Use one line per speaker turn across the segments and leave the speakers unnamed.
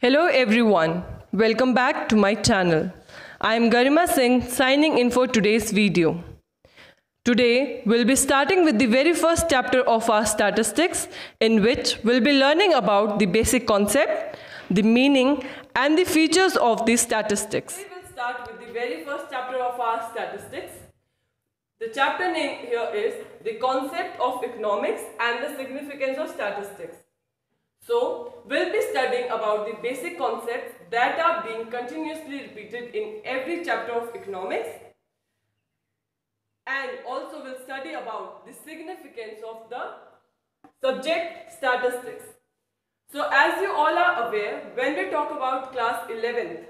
Hello everyone, welcome back to my channel. I am Garima Singh signing in for today's video. Today we'll be starting with the very first chapter of our statistics, in which we'll be learning about the basic concept, the meaning and the features of these statistics. We will start with the very first chapter of our statistics. The chapter name here is the concept of economics and the significance of statistics. So, we'll be studying about the basic concepts that are being continuously repeated in every chapter of economics, and also we'll study about the significance of the subject statistics. So, as you all are aware, when we talk about class 11th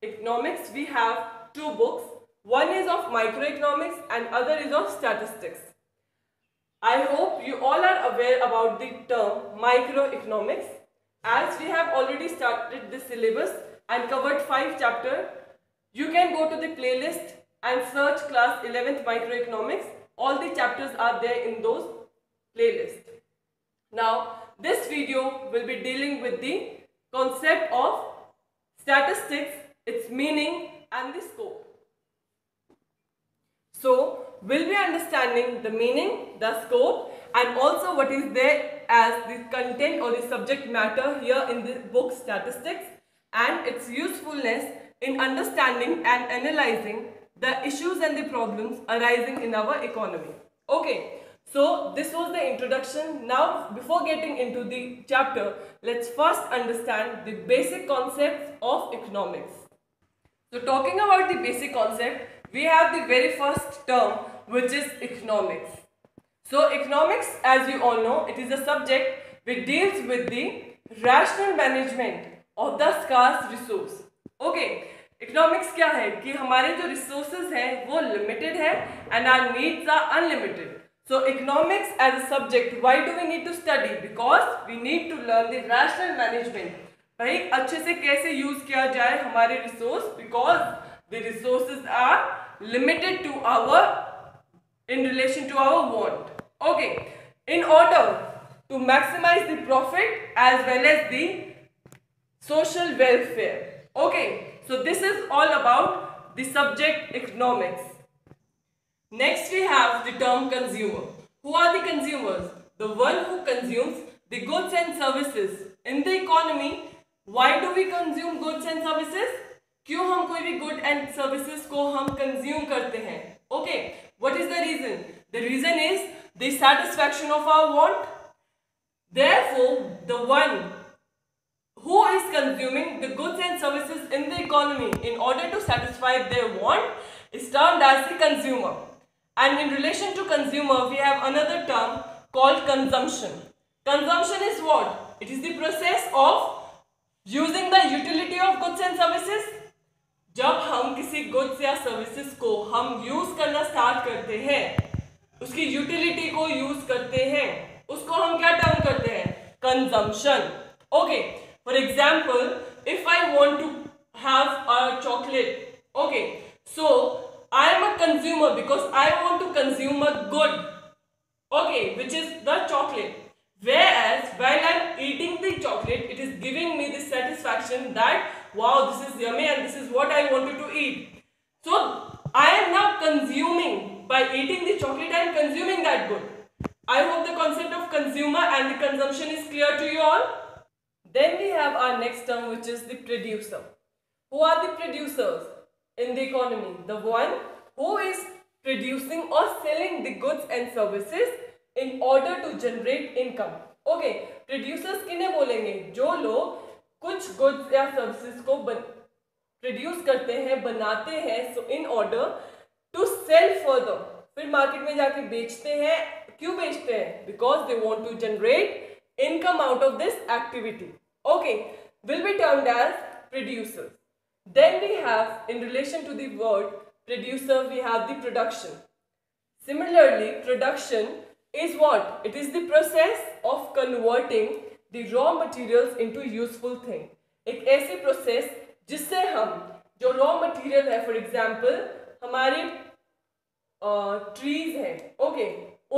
economics, we have two books. One is of microeconomics and other is of statistics. I hope you all are aware about the term microeconomics, as we have already started the syllabus and covered 5 chapters. You can go to the playlist and search class 11th microeconomics. All the chapters are there in those playlists. Now, this video will be dealing with the concept of statistics, its meaning and the scope. So, we'll be understanding the meaning, the scope and also what is there as the content or the subject matter here in the book statistics, and its usefulness in understanding and analyzing the issues and the problems arising in our economy. Okay, so this was the introduction. Now, before getting into the chapter, let's first understand the basic concepts of economics. So, talking about the basic concept, we have the very first term, which is economics. So, economics, as you all know, it is a subject which deals with the rational management of the scarce resource. Okay, economics क्या है कि हमारे जो resources हैं वो limited है and our needs are unlimited. So, economics as a subject, why do we need to study? Because we need to learn the rational management. भाई अच्छे से कैसे use किया जाए हमारे resource, because the resources are limited to in relation to our want. Okay, in order to maximize the profit as well as the social welfare. Okay, so this is all about the subject economics. Next we have the term consumer. Who are the consumers? The one who consumes the goods and services in the economy. Why do we consume goods and services? क्यों हम कोई भी good and services को हम consume करते हैं? Okay, what is the reason? The reason is the satisfaction of our want. Therefore, the one who is consuming the goods and services in the economy in order to satisfy their want is termed as the consumer. And in relation to consumer, we have another term called consumption. Consumption is what? It is the process of using the utility of goods and services. जब हम किसी goods या services को हम use करना start करते हैं, उसकी यूटिलिटी को यूज करते हैं, उसको हम क्या टर्म करते हैं? Consumption. Okay, for example, if I want to have a chocolate, okay, so I am a consumer because I want to consume a good, okay, which is the chocolate. Whereas while I'm eating the chocolate, it is giving me the satisfaction that wow, this is yummy and this is what I wanted to eat. So I am now consuming. By eating the chocolate, I am consuming that good. I hope the concept of consumer and the consumption is clear to you all. Then we have our next term, which is the producer. Who are the producers in the economy? The one who is producing or selling the goods and services in order to generate income. Okay, producers किन्हें बोलेंगे? जो लोग कुछ goods या services को produce करते हैं, बनाते हैं, so in order to sell further, फिर मार्केट में जाके बेचते हैं. क्यों बेचते हैं? Because they want to generate income out of this activity. Okay, will be termed as producers. Then we have, in relation to the word producer, we have the production. Similarly, production is what? It is the process of converting the raw materials into useful thing. एक ऐसी process जिससे हम जो raw material है, for example हमारे trees हैं, okay,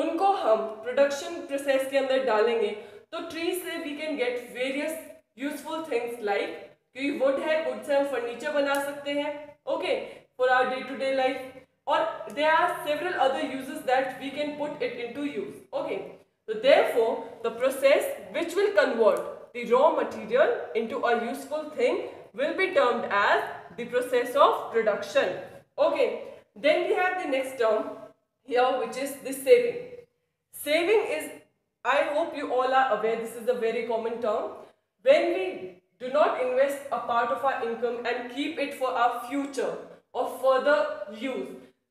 उनको हम प्रोडक्शन प्रोसेस के अंदर डालेंगे तो ट्री से we can get various useful things like कि वुड है, वुड से हम फर्नीचर बना सकते हैं, okay, for our day to day life, और there are several other uses that we can put it into use, okay. So therefore the process which will convert the raw material into a useful thing will be termed as the process of production, okay. Then we have the next term here, which is the saving. Saving is, I hope you all are aware, this is a very common term. When we do not invest a part of our income and keep it for our future or further use,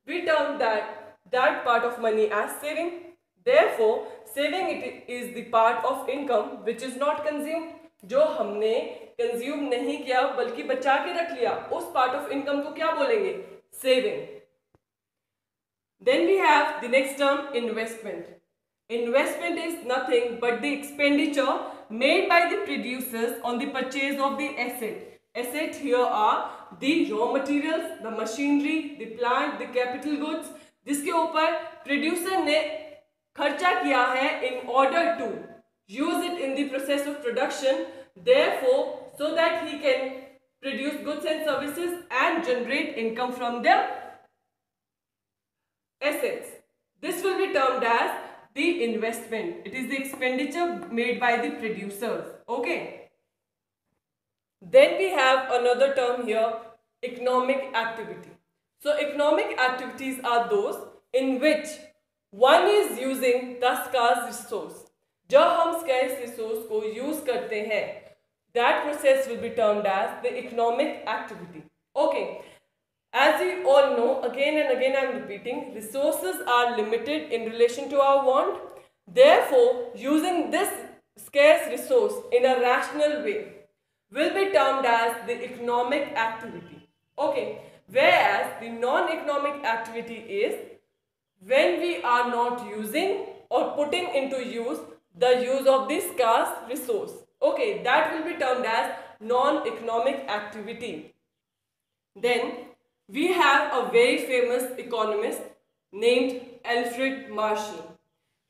we term that part of money as saving. Therefore saving it is the part of income which is not consumed, जो हमने consume नहीं किया बल्कि बचा के रख लिया, उस पार्ट ऑफ इनकम को क्या बोलेंगे? Saving. Then we have the next term, investment. Investment is nothing but the expenditure made by the producers on the purchase of the asset. Asset here are the raw materials, the machinery, the plant, the capital goods, जिसके ऊपर producer ने खर्चा किया है in order to use it in the process of production. Therefore, so that he can produce goods and services and generate income from their assets. This will be termed as the investment. It is the expenditure made by the producers, okay. Then we have another term here, economic activity. So economic activities are those in which one is using the scarce resource. जब हम scarce resource को use करते हैं, that process will be termed as the economic activity, okay. As we all know, again and again I am repeating, resources are limited in relation to our want. Therefore, using this scarce resource in a rational way will be termed as the economic activity, okay. Whereas the non-economic activity is when we are not using or putting into use the use of this scarce resource, okay. That will be termed as non-economic activity. Then we have a very famous economist named Alfred Marshall.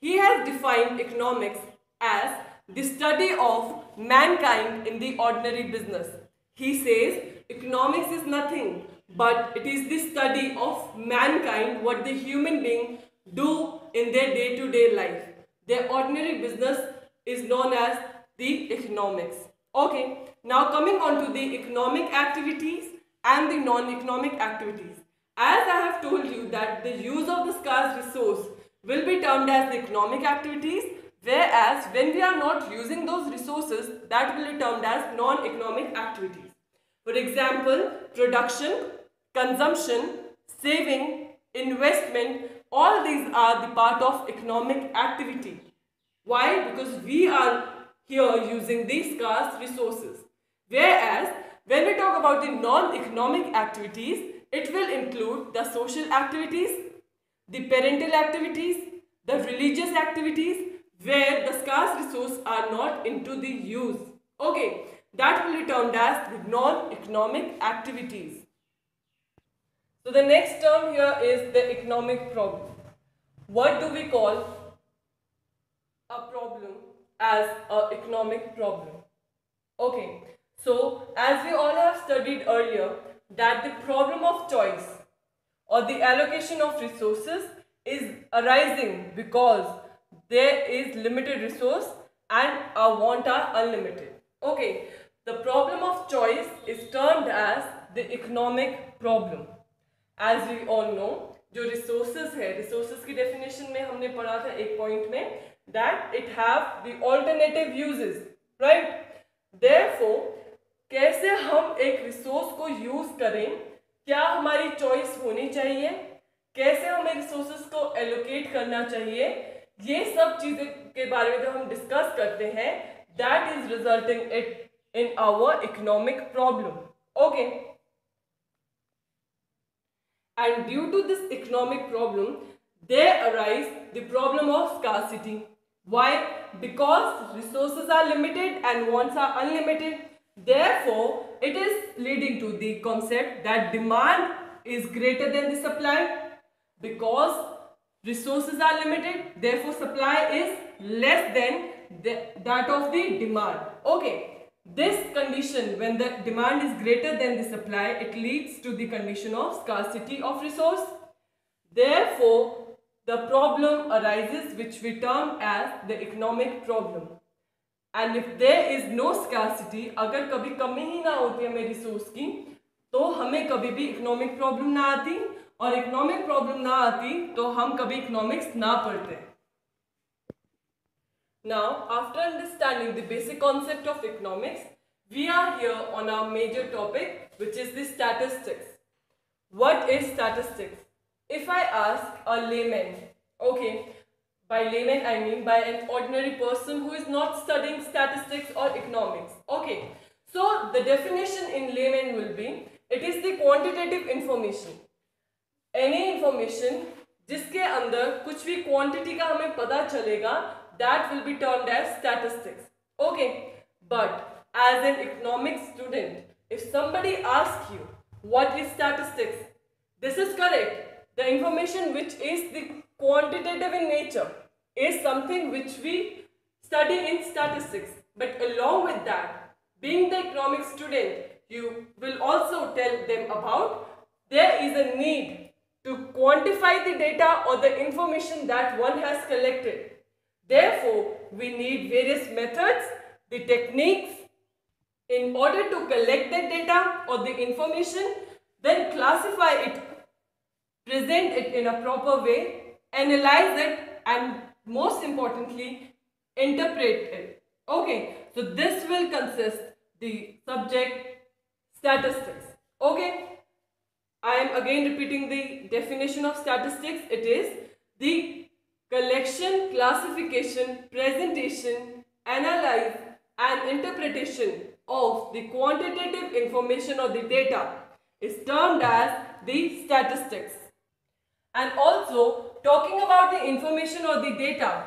He has defined economics as the study of mankind in the ordinary business. He says economics is nothing but it is the study of mankind, what the human being do in their day-to-day life. Their ordinary business is known as the economics, okay. Now coming on to the economic activities and the non-economic activities. As I have told you that the use of the scarce resource will be termed as the economic activities, whereas when we are not using those resources, that will be termed as non-economic activities. For example, production, consumption, saving, investment, all these are the part of economic activity. Why? Because we are here using these scarce resources. Whereas when we talk about the non-economic activities, it will include the social activities, the parental activities, the religious activities, where the scarce resources are not into the use, okay. That will be termed as the non-economic activities. So the next term here is the economic problem. What do we call a problem as an economic problem? Okay, so as we all have studied earlier, that the problem of choice or the allocation of resources is arising because there is limited resource and our want are unlimited, okay. The problem of choice is termed as the economic problem. As we all know, जो resources है, resources की definition में हमने पढ़ा था एक point में, that it have the alternative uses, right? Therefore, कैसे हम एक resource को use करें, क्या हमारी choice होनी चाहिए, कैसे हमें resources को allocate करना चाहिए, ये सब चीजें के बारे में जब हम discuss करते हैं, that is resulting it in our economic problem, okay. And due to this economic problem, there arise the problem of scarcity. Why? Because resources are limited and wants are unlimited. Therefore, it is leading to the concept that demand is greater than the supply. Because resources are limited, therefore supply is less than that of the demand. Okay. This condition, when the demand is greater than the supply, it leads to the condition of scarcity of resource. Therefore, the problem arises which we term as the economic problem. And if there is no scarcity, अगर कभी कमी ही ना होती हमें resource की, तो हमें कभी भी इकोनॉमिक प्रॉब्लम ना आती, और इकोनॉमिक प्रॉब्लम ना आती तो हम कभी इकोनॉमिक्स ना पढ़ते. Now, after understanding the basic concept of economics, we are here on our major topic, which is the statistics. What is statistics? If I ask a layman, okay, by layman I mean by an ordinary person who is not studying statistics or economics. Okay, so the definition in layman will be, it is the quantitative information. Any information जिसके अंदर कुछ भी quantity का हमें पता चलेगा, that will be termed as statistics. Okay, but as an economics student, if somebody asks you what is statistics, this is correct. The information which is the quantitative in nature is something which we study in statistics. But along with that, being the economics student, you will also tell them about there is a need to quantify the data or the information that one has collected. Therefore, we need various methods, the techniques in order to collect the data or the information, then classify it, present it in a proper way, analyze it, and most importantly, interpret it. Okay, so this will consist the subject statistics. Okay, I am again repeating the definition of statistics. It is the collection, classification, presentation, analyze and interpretation of the quantitative information or the data is termed as the statistics. And also, talking about the information or the data,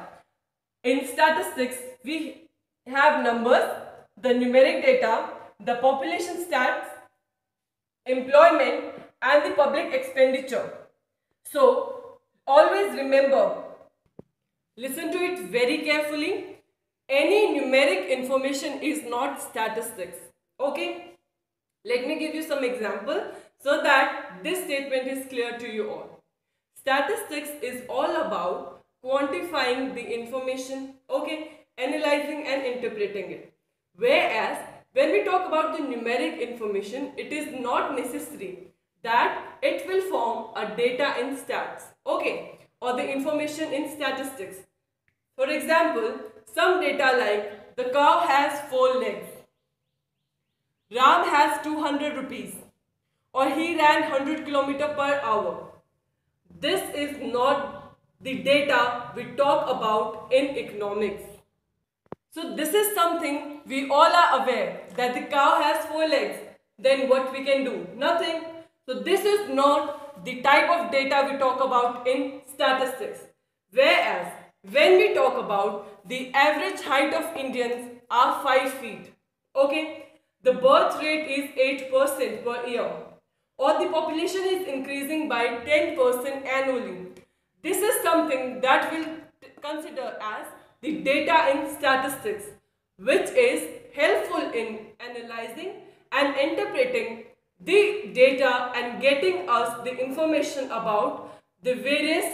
in statistics we have numbers, the numeric data, the population stats, employment and the public expenditure. So, always remember, listen to it very carefully, any numeric information is not statistics. Okay, let me give you some example so that this statement is clear to you all. Statistics is all about quantifying the information, okay, analyzing and interpreting it. Whereas, when we talk about the numeric information, it is not necessary that it will form a data in stats, okay, or the information in statistics. For example, some data like the cow has 4 legs, Ram has 200 rupees, or he ran 100 km per hour. This is not the data we talk about in economics. So this is something we all are aware, that the cow has 4 legs. Then what we can do? Nothing. So this is not the type of data we talk about in statistics. Whereas when we talk about the average height of Indians are 5 feet. Okay, the birth rate is 8% per year, or the population is increasing by 10% annually. This is something that we'll consider as the data in statistics, which is helpful in analyzing and interpreting the data and getting us the information about the various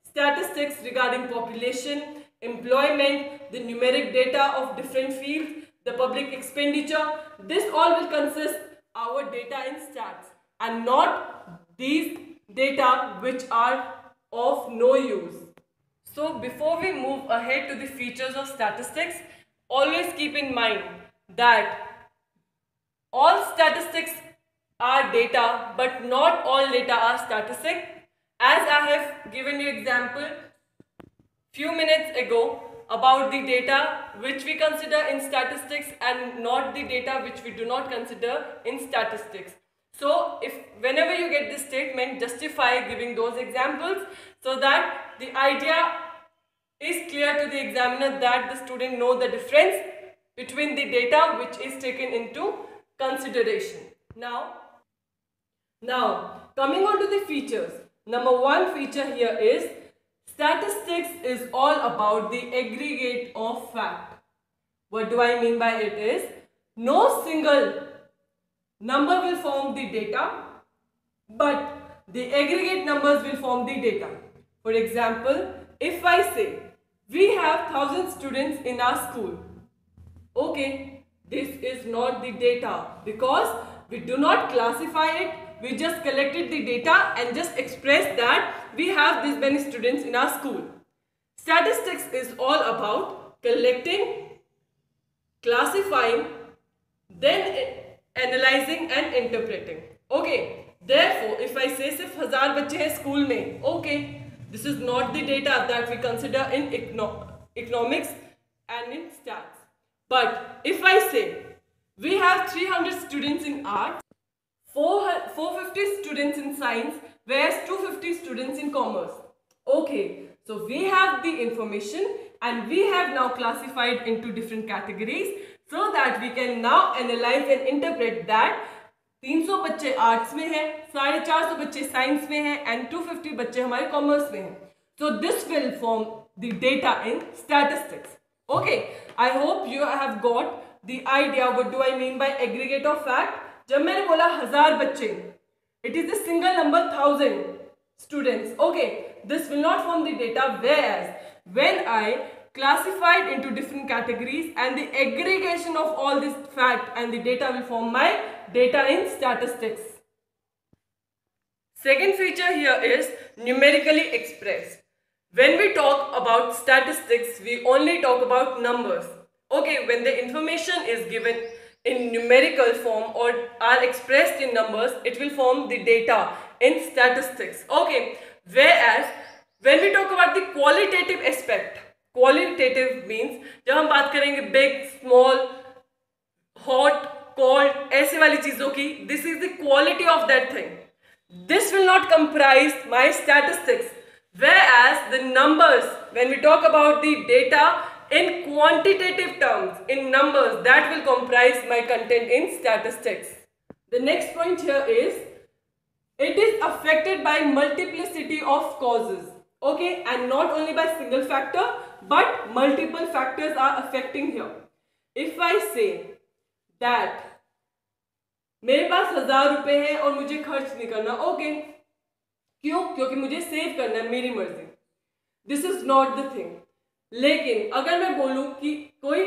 statistics regarding population, employment, the numeric data of different fields, the public expenditure. This all will consist our data in stats and not these data which are of no use. So before we move ahead to the features of statistics, always keep in mind that all statistics are data, but not all data are statistic. As I have given you example few minutes ago about the data which we consider in statistics and not the data which we do not consider in statistics. So whenever you get this statement, justify giving those examples so that the idea is clear to the examiner, that the student know the difference between the data which is taken into consideration. Now coming on to the features. Number one feature here is statistics is all about the aggregate of fact. What do I mean by it is, no single number will form the data, but the aggregate numbers will form the data. For example, if I say we have 1000 students in our school, okay, this is not the data because we do not classify it. We just collected the data and just expressed that we have this many students in our school. Statistics is all about collecting, classifying, then analyzing and interpreting. Okay, therefore if I say सिर्फ 1000 बच्चे हैं school में, okay, this is not the data that we consider in economics and in stats. But if I say we have 300 students in art, 450 students in science, whereas 250 students in commerce. Okay, so we have the information and we have now classified into different categories so that we can now analyze and interpret that 300 बच्चे arts में हैं, 450 बच्चे science में हैं and 250 बच्चे हमारे commerce में हैं. So this will form the data in statistics. Okay, I hope you have got the idea what do I mean by aggregate of fact. जब मैंने बोला 1000 बच्चे, it is the single number 1000 students. Okay, this will not form the data, whereas when I classified into different categories and the aggregation of all this fact and the data will form my data in statistics. Second feature here is numerically expressed. When we talk about statistics, we only talk about numbers. Okay, when the information is given in numerical form or are expressed in numbers, it will form the data in statistics. Okay, whereas when we talk about the qualitative aspect, qualitative means जब हम बात करेंगे big, small, hot, cold, ऐसे वाली चीजों की, this is the quality of that thing. This will not comprise my statistics. Whereas the numbers, when we talk about the data in quantitative terms, in numbers, that will comprise my content in statistics. The next point here is, it is affected by multiplicity of causes. Okay, and not only by single factor, but multiple factors are affecting here. If I say that मेरे पास 1000 रुपए है और मुझे खर्च नहीं करना, okay, क्यों? क्योंकि मुझे सेव करना है, मेरी मर्जी. This is not the thing. लेकिन अगर मैं बोलूं कि कोई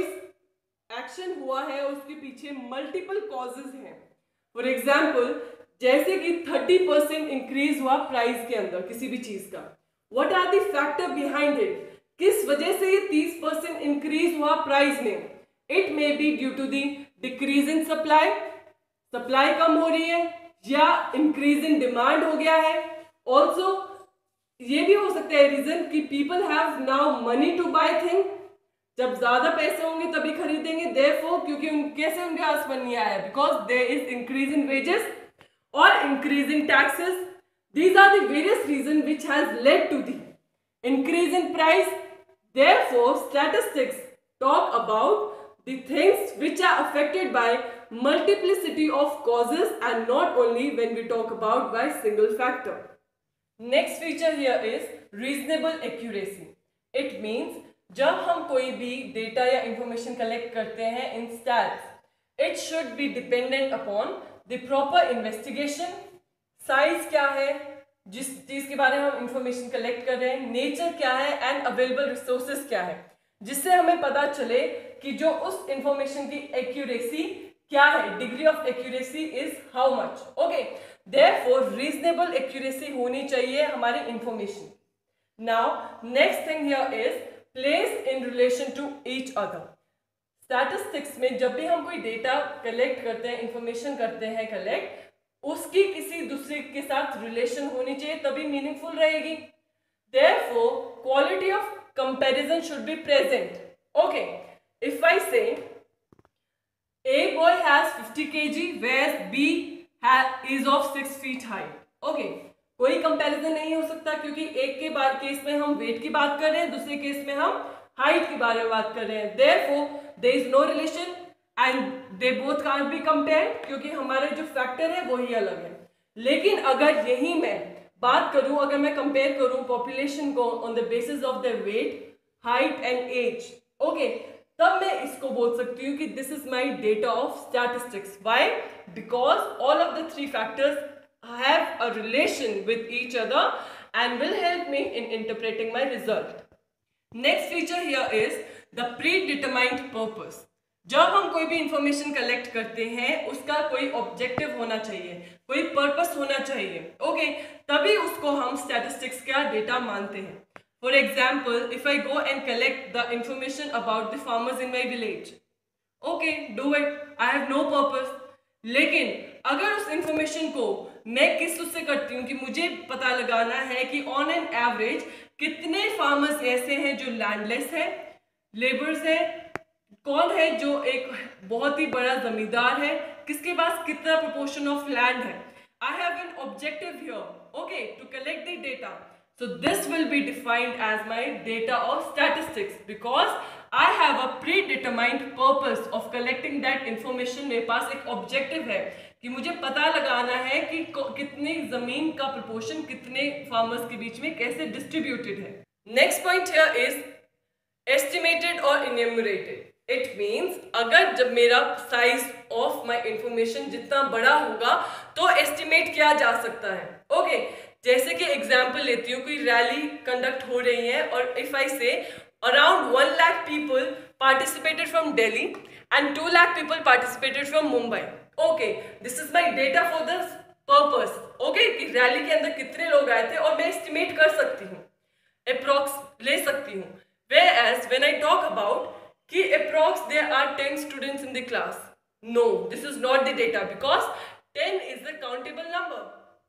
एक्शन हुआ है और उसके पीछे मल्टीपल कॉजेज हैं, फॉर एग्जाम्पल जैसे कि 30% इंक्रीज हुआ प्राइस के अंदर किसी भी चीज का, what are the factor behind it? किस वजह से ये 30% इंक्रीज हुआ प्राइस में? It may be due to the decrease in supply, supply कम हो रही है, या इंक्रीज इन डिमांड हो गया है. ऑल्सो ये भी हो सकता है रीजन कि people have now money to buy thing. जब ज्यादा पैसे होंगे तभी खरीदेंगे, देयरफॉर क्योंकि कैसे उनके पास मनी आया, because there is increase in wages और increase in taxes. These are the various reasons which has led to the increase in price. Therefore, statistics talk about the things which are affected by multiplicity of causes and not only when we talk about by single factor. Next feature here is reasonable accuracy. It means जब हम कोई भी data या information collect करते हैं in stats, it should be dependent upon the proper investigation. Size क्या है जिस चीज के बारे में हम इंफॉर्मेशन कलेक्ट कर रहे हैं, नेचर क्या है एंड अवेलेबल रिसोर्सेज क्या है, जिससे हमें पता चले कि जो उस इंफॉर्मेशन की एक्यूरेसी क्या है, degree of accuracy is how much. Okay, therefore reasonable accuracy होनी चाहिए हमारी information. Now next thing here is place in relation to each other. Statistics में जब भी हम कोई डेटा कलेक्ट करते हैं, इंफॉर्मेशन करते हैं कलेक्ट, उसकी किसी दूसरे के साथ रिलेशन होनी चाहिए, तभी मीनिंगफुल रहेगी. Therefore, quality of comparison should be present. Okay, if I say A boy has 50 kg whereas B is of 6 feet high. Okay, कोई कंपैरिजन नहीं हो सकता क्योंकि एक के केस में हम वेट की बात कर रहे हैं, दूसरे केस में हम हाइट के बारे में बात कर रहे हैं. Therefore, there is no relation and they both can't be compared क्योंकि हमारे जो फैक्टर है वही अलग है. लेकिन अगर यही मैं बात करूं, अगर मैं कंपेयर करूं पॉपुलेशन को on the basis of the weight, height and age, okay, तब मैं इसको बोल सकती हूँ कि this is my data of statistics. Why? Because all of the three factors have a relation with each other and will help me in interpreting my result. Next feature here is the predetermined purpose. जब हम कोई भी information collect करते हैं उसका कोई objective होना चाहिए, कोई पर्पस होना चाहिए. ओके, तभी उसको हम स्टैटिस्टिक्स का डेटा मानते हैं. For example, if I go and collect the information about the farmers in my village, okay, do it, I have no purpose. लेकिन अगर उस इंफॉर्मेशन को मैं किस उससे करती हूँ कि मुझे पता लगाना है कि ऑन एन एवरेज कितने फार्मर्स ऐसे हैं जो लैंडलेस है, लेबर्स है, कौन है जो एक बहुत ही बड़ा जमींदार है, किसके पास कितना प्रोपोर्शन ऑफ लैंड है. I have an objective here, okay, to collect the data. So this will be defined as my data of statistics because I have a predetermined purpose of collecting that information. मेरे पास एक objective है कि मुझे पता लगाना है कि कितनी जमीन का proportion कितने farmers के बीच में कैसे distributed है. Next point here is estimated or enumerated. It means अगर जब मेरा size of my information जितना बड़ा होगा तो estimate किया जा सकता है. Okay, जैसे कि एग्जाम्पल लेती हूँ, कोई रैली कंडक्ट हो रही है और इफ आई से around 1 lakh people participated from Delhi and 2 lakh people participated from Mumbai. Okay, this is my data for this purpose. Okay, कि रैली के अंदर कितने लोग आए थे और मैं एस्टिमेट कर सकती हूँ, अप्रॉक्स ले सकती हूँ. Whereas when I talk about कि approx there are 10 students in the class, no, this is not the data because 10 is the countable number.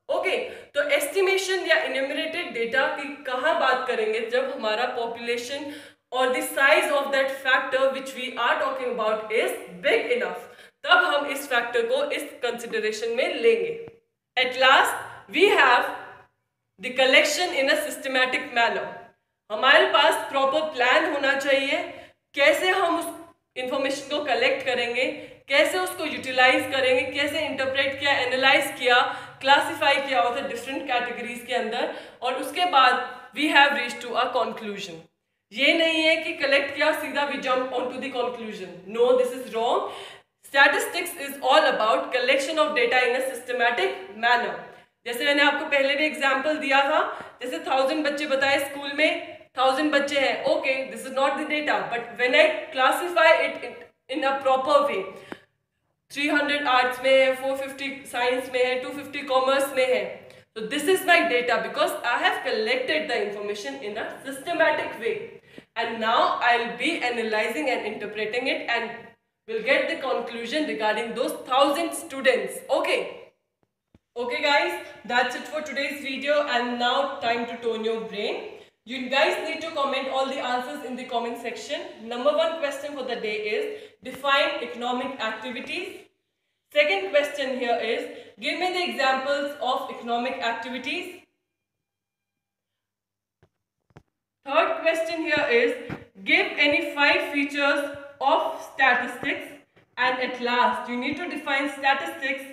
Okay, तो एस्टिमेशन या इन्यूमरेटेड डेटा की कहाँ बात करेंगे जब हमारा पॉपुलेशन और the size of that factor which we are talking about is big enough, तब हम इस फैक्टर को इस कंसिडरेशन में लेंगे. At last we have the collection in a systematic manner. हमारे पास प्रॉपर प्लान होना चाहिए कैसे हम उस इंफॉर्मेशन को कलेक्ट करेंगे, कैसे उसको यूटिलाइज करेंगे, कैसे इंटरप्रेट किया, एनालाइज किया, क्लासिफाई किया होता है डिफरेंट कैटेगरीज के अंदर, और उसके बाद we have reach to a conclusion. ये नहीं है कि कलेक्ट किया सीधा we jump on to the conclusion. No, this is wrong. Statistics is all about collection of data in a systematic manner. जैसे मैंने आपको पहले भी एग्जाम्पल दिया था, जैसे 1000 बच्चे बताए स्कूल में, 1000 बच्चे हैं, okay, this is not the data, but when I classify it in a proper way, 300 arts में है, 450 साइंस में है, 250 कॉमर्स में है, so this is my data because I have collected the information in a systematic way and now I'll be analyzing and interpreting it and will get the conclusion regarding those 1000 students. Okay guys, that's it for today's video and now time to tone your brain. You guys need to comment all the answers in the comment section. Number 1 question for the day is define economic activities. Second question here is give me the examples of economic activities. Third question here is give any 5 features of statistics. And at last you need to define statistics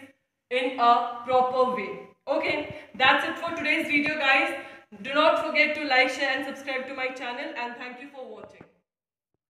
in a proper way. Okay, that's it for today's video guys. Do not forget to like, share and subscribe to my channel and thank you for watching.